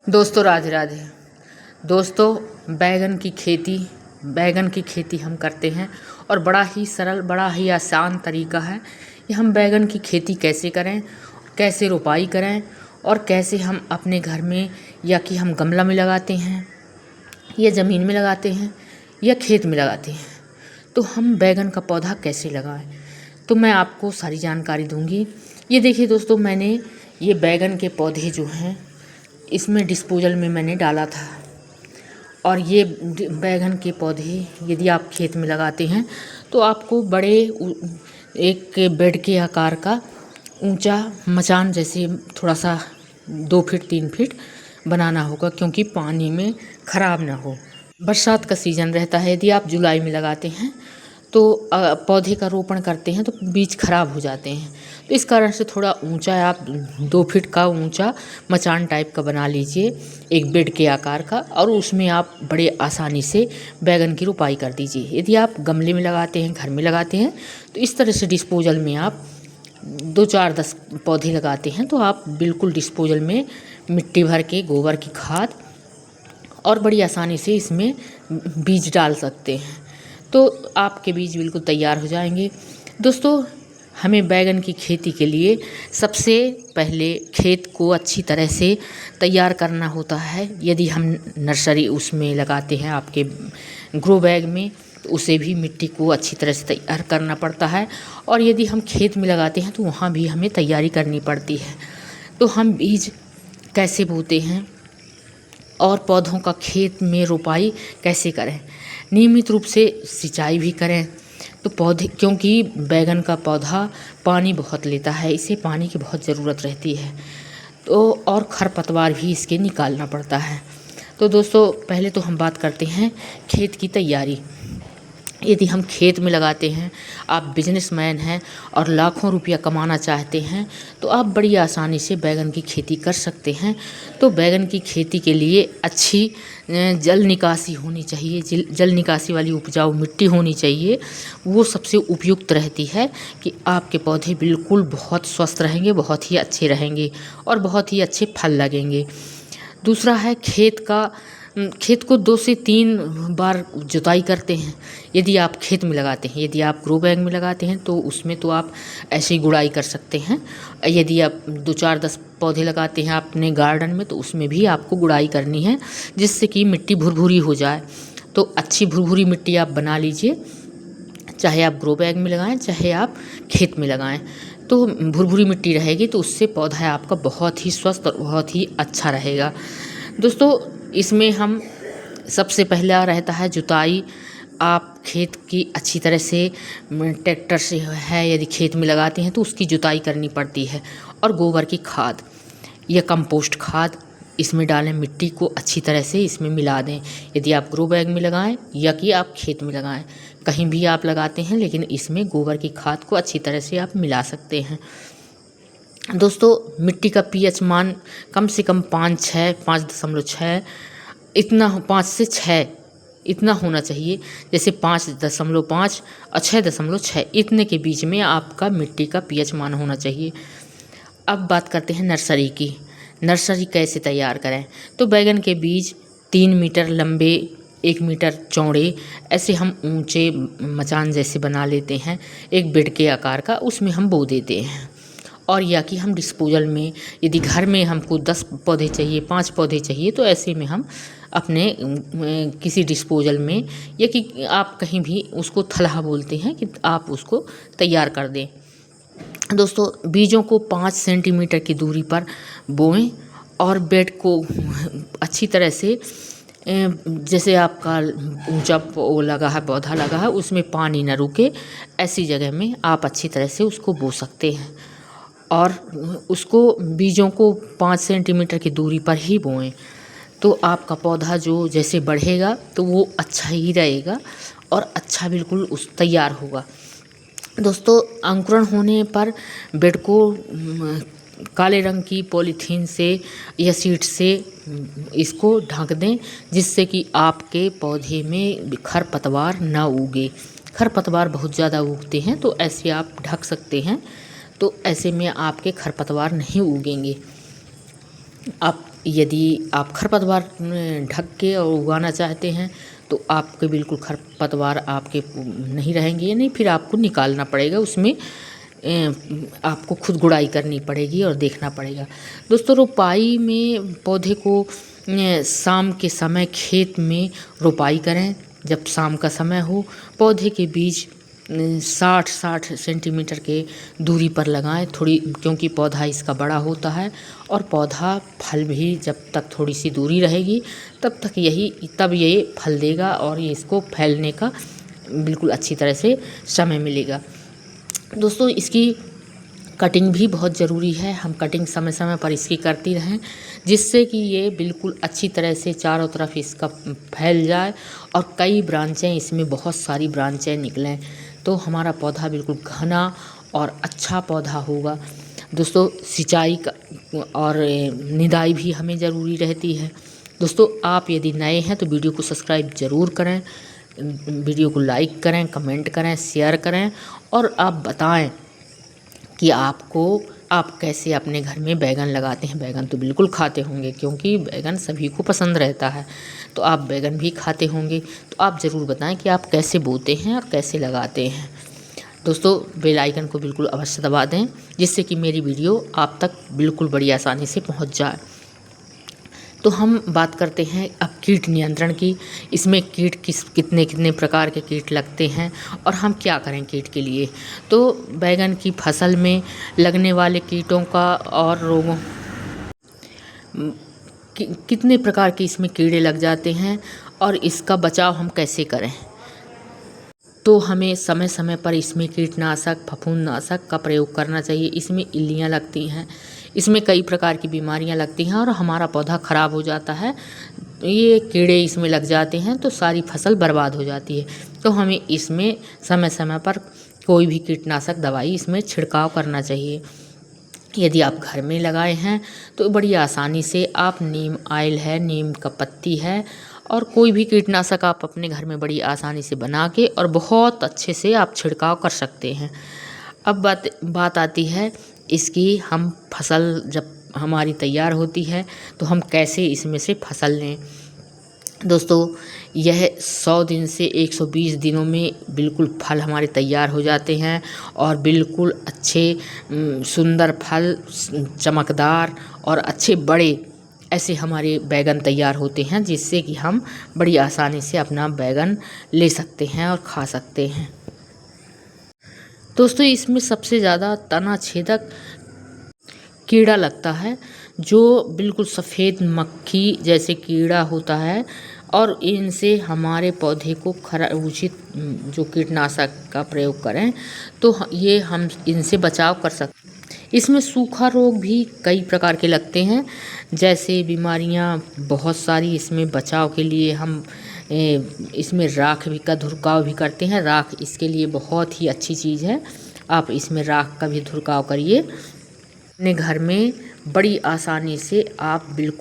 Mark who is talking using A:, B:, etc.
A: दोस्तों राधे राधे। दोस्तों बैगन की खेती हम करते हैं और बड़ा ही सरल, बड़ा ही आसान तरीका है कि हम बैगन की खेती कैसे करें, कैसे रोपाई करें और कैसे हम अपने घर में या कि हम गमला में लगाते हैं या ज़मीन में लगाते हैं या खेत में लगाते हैं, तो हम बैगन का पौधा कैसे लगाएं, तो मैं आपको सारी जानकारी दूंगी। ये देखिए दोस्तों, मैंने ये बैगन के पौधे जो हैं इसमें डिस्पोजल में मैंने डाला था। और ये बैगन के पौधे यदि आप खेत में लगाते हैं तो आपको बड़े एक बेड के आकार का ऊंचा मचान जैसे थोड़ा सा 2 फीट 3 फीट बनाना होगा, क्योंकि पानी में ख़राब ना हो। बरसात का सीज़न रहता है, यदि आप जुलाई में लगाते हैं तो पौधे का रोपण करते हैं तो बीज खराब हो जाते हैं, तो इस कारण से थोड़ा ऊंचा आप 2 फीट का ऊंचा मचान टाइप का बना लीजिए, एक बेड के आकार का, और उसमें आप बड़े आसानी से बैगन की रोपाई कर दीजिए। यदि आप गमले में लगाते हैं, घर में लगाते हैं, तो इस तरह से डिस्पोजल में आप 2-4-10 पौधे लगाते हैं तो आप बिल्कुल डिस्पोजल में मिट्टी भर के, गोबर की खाद, और बड़ी आसानी से इसमें बीज डाल सकते हैं, तो आपके बीज बिल्कुल तैयार हो जाएंगे। दोस्तों, हमें बैगन की खेती के लिए सबसे पहले खेत को अच्छी तरह से तैयार करना होता है। यदि हम नर्सरी उसमें लगाते हैं आपके ग्रो बैग में, तो उसे भी मिट्टी को अच्छी तरह से तैयार करना पड़ता है, और यदि हम खेत में लगाते हैं तो वहाँ भी हमें तैयारी करनी पड़ती है। तो हम बीज कैसे बोते हैं और पौधों का खेत में रोपाई कैसे करें, नियमित रूप से सिंचाई भी करें, तो पौधे, क्योंकि बैगन का पौधा पानी बहुत लेता है, इसे पानी की बहुत ज़रूरत रहती है, तो और खरपतवार भी इसके निकालना पड़ता है। तो दोस्तों, पहले तो हम बात करते हैं खेत की तैयारी। यदि हम खेत में लगाते हैं, आप बिजनेसमैन हैं और लाखों रुपया कमाना चाहते हैं, तो आप बड़ी आसानी से बैगन की खेती कर सकते हैं। तो बैगन की खेती के लिए अच्छी जल निकासी होनी चाहिए, जल निकासी वाली उपजाऊ मिट्टी होनी चाहिए, वो सबसे उपयुक्त रहती है कि आपके पौधे बिल्कुल बहुत स्वस्थ रहेंगे, बहुत ही अच्छे रहेंगे और बहुत ही अच्छे फल लगेंगे। दूसरा है खेत को 2 से 3 बार जुताई करते हैं यदि आप खेत में लगाते हैं। यदि आप ग्रो बैग में लगाते हैं तो उसमें तो आप ऐसे ही गुड़ाई कर सकते हैं। यदि आप 2-4-10 पौधे लगाते हैं अपने गार्डन में, तो उसमें भी आपको गुड़ाई करनी है, जिससे कि मिट्टी भुरभुरी हो जाए। तो अच्छी भुरभुरी मिट्टी आप बना लीजिए, चाहे आप ग्रो बैग में लगाएं, चाहे आप खेत में लगाएं। तो भुरभुरी मिट्टी रहेगी तो उससे पौधा आपका बहुत ही स्वस्थ और बहुत ही अच्छा रहेगा। दोस्तों, इसमें हम सबसे पहला रहता है जुताई। आप खेत की अच्छी तरह से ट्रैक्टर से है यदि खेत में लगाते हैं तो उसकी जुताई करनी पड़ती है, और गोबर की खाद या कंपोस्ट खाद इसमें डालें, मिट्टी को अच्छी तरह से इसमें मिला दें। यदि आप ग्रो बैग में लगाएं या कि आप खेत में लगाएं, कहीं भी आप लगाते हैं, लेकिन इसमें गोबर की खाद को अच्छी तरह से आप मिला सकते हैं। दोस्तों, मिट्टी का पीएच मान कम से कम 5.6 इतना, 5 से 6 इतना होना चाहिए। जैसे 5.5 और 6.6 इतने के बीच में आपका मिट्टी का पीएच मान होना चाहिए। अब बात करते हैं नर्सरी की। नर्सरी कैसे तैयार करें, तो बैगन के बीज 3 मीटर लंबे, 1 मीटर चौड़े, ऐसे हम ऊंचे मचान जैसे बना लेते हैं, एक बेड के आकार का, उसमें हम बो देते हैं। और या कि हम डिस्पोजल में, यदि घर में हमको 10 पौधे चाहिए, 5 पौधे चाहिए, तो ऐसे में हम अपने किसी डिस्पोजल में, या कि आप कहीं भी उसको थलहा बोलते हैं, कि आप उसको तैयार कर दें। दोस्तों, बीजों को 5 सेंटीमीटर की दूरी पर बोएं और बेड को अच्छी तरह से, जैसे आपका ऊंचा वो लगा है, पौधा लगा है, उसमें पानी न रुके, ऐसी जगह में आप अच्छी तरह से उसको बो सकते हैं। और उसको बीजों को 5 सेंटीमीटर की दूरी पर ही बोएं, तो आपका पौधा जो जैसे बढ़ेगा तो वो अच्छा ही रहेगा और अच्छा बिल्कुल उस तैयार होगा। दोस्तों, अंकुरण होने पर बेड को काले रंग की पॉलीथीन से या सीट से इसको ढक दें, जिससे कि आपके पौधे में खरपतवार ना उगे। खरपतवार बहुत ज़्यादा उगते हैं, तो ऐसे आप ढक सकते हैं, तो ऐसे में आपके खरपतवार नहीं उगेंगे। आप यदि आप खरपतवार ढक के और उगाना चाहते हैं तो आपके बिल्कुल खरपतवार आपके नहीं रहेंगे, या नहीं फिर आपको निकालना पड़ेगा, उसमें आपको खुद गुड़ाई करनी पड़ेगी और देखना पड़ेगा। दोस्तों, रोपाई में पौधे को शाम के समय खेत में रोपाई करें। जब शाम का समय हो, पौधे के बीज 60 सेंटीमीटर के दूरी पर लगाएं, थोड़ी, क्योंकि पौधा इसका बड़ा होता है और पौधा फल भी जब तक थोड़ी सी दूरी रहेगी तब ये फल देगा और ये इसको फैलने का बिल्कुल अच्छी तरह से समय मिलेगा। दोस्तों, इसकी कटिंग भी बहुत ज़रूरी है। हम कटिंग समय समय पर इसकी करती रहें, जिससे कि ये बिल्कुल अच्छी तरह से चारों तरफ इसका फैल जाए और कई ब्रांचें, इसमें बहुत सारी ब्रांचें निकलें, तो हमारा पौधा बिल्कुल घना और अच्छा पौधा होगा। दोस्तों, सिंचाई का और निदाई भी हमें ज़रूरी रहती है। दोस्तों, आप यदि नए हैं तो वीडियो को सब्सक्राइब ज़रूर करें, वीडियो को लाइक करें, कमेंट करें, शेयर करें और आप बताएं कि आप कैसे अपने घर में बैगन लगाते हैं। बैगन तो बिल्कुल खाते होंगे, क्योंकि बैगन सभी को पसंद रहता है, तो आप बैगन भी खाते होंगे। तो आप ज़रूर बताएं कि आप कैसे बोते हैं और कैसे लगाते हैं। दोस्तों, बेल आइकन को बिल्कुल अवश्य दबा दें, जिससे कि मेरी वीडियो आप तक बिल्कुल बड़ी आसानी से पहुंच जाए। तो हम बात करते हैं अब कीट नियंत्रण की। इसमें कीट कितने प्रकार के कीट लगते हैं और हम क्या करें कीट के लिए। तो बैगन की फसल में लगने वाले कीटों का और रोगों कितने प्रकार के इसमें कीड़े लग जाते हैं और इसका बचाव हम कैसे करें। तो हमें समय समय पर इसमें कीटनाशक, फफूंदनाशक का प्रयोग करना चाहिए। इसमें इल्लियाँ लगती हैं, इसमें कई प्रकार की बीमारियां लगती हैं और हमारा पौधा ख़राब हो जाता है। ये कीड़े इसमें लग जाते हैं तो सारी फसल बर्बाद हो जाती है। तो हमें इसमें समय समय पर कोई भी कीटनाशक दवाई इसमें छिड़काव करना चाहिए। यदि आप घर में लगाए हैं तो बड़ी आसानी से आप नीम ऑयल है, नीम का पत्ती है और कोई भी कीटनाशक आप अपने घर में बड़ी आसानी से बना के और बहुत अच्छे से आप छिड़काव कर सकते हैं। अब बात आती है इसकी, हम फसल जब हमारी तैयार होती है तो हम कैसे इसमें से फसल लें। दोस्तों, यह 100 दिन से 120 दिनों में बिल्कुल फल हमारे तैयार हो जाते हैं और बिल्कुल अच्छे सुंदर फल, चमकदार और अच्छे बड़े ऐसे हमारे बैगन तैयार होते हैं, जिससे कि हम बड़ी आसानी से अपना बैगन ले सकते हैं और खा सकते हैं। दोस्तों, इसमें सबसे ज़्यादा तना छेदक कीड़ा लगता है, जो बिल्कुल सफ़ेद मक्खी जैसे कीड़ा होता है और इनसे हमारे पौधे को उचित जो कीटनाशक का प्रयोग करें तो ये हम इनसे बचाव कर सकते हैं। इसमें सूखा रोग भी कई प्रकार के लगते हैं, जैसे बीमारियां बहुत सारी। इसमें बचाव के लिए हम इसमें राख भी का धुरकाव भी करते हैं। राख इसके लिए बहुत ही अच्छी चीज़ है, आप इसमें राख का भी धुरकाव करिए। अपने घर में बड़ी आसानी से आप बिल्कुल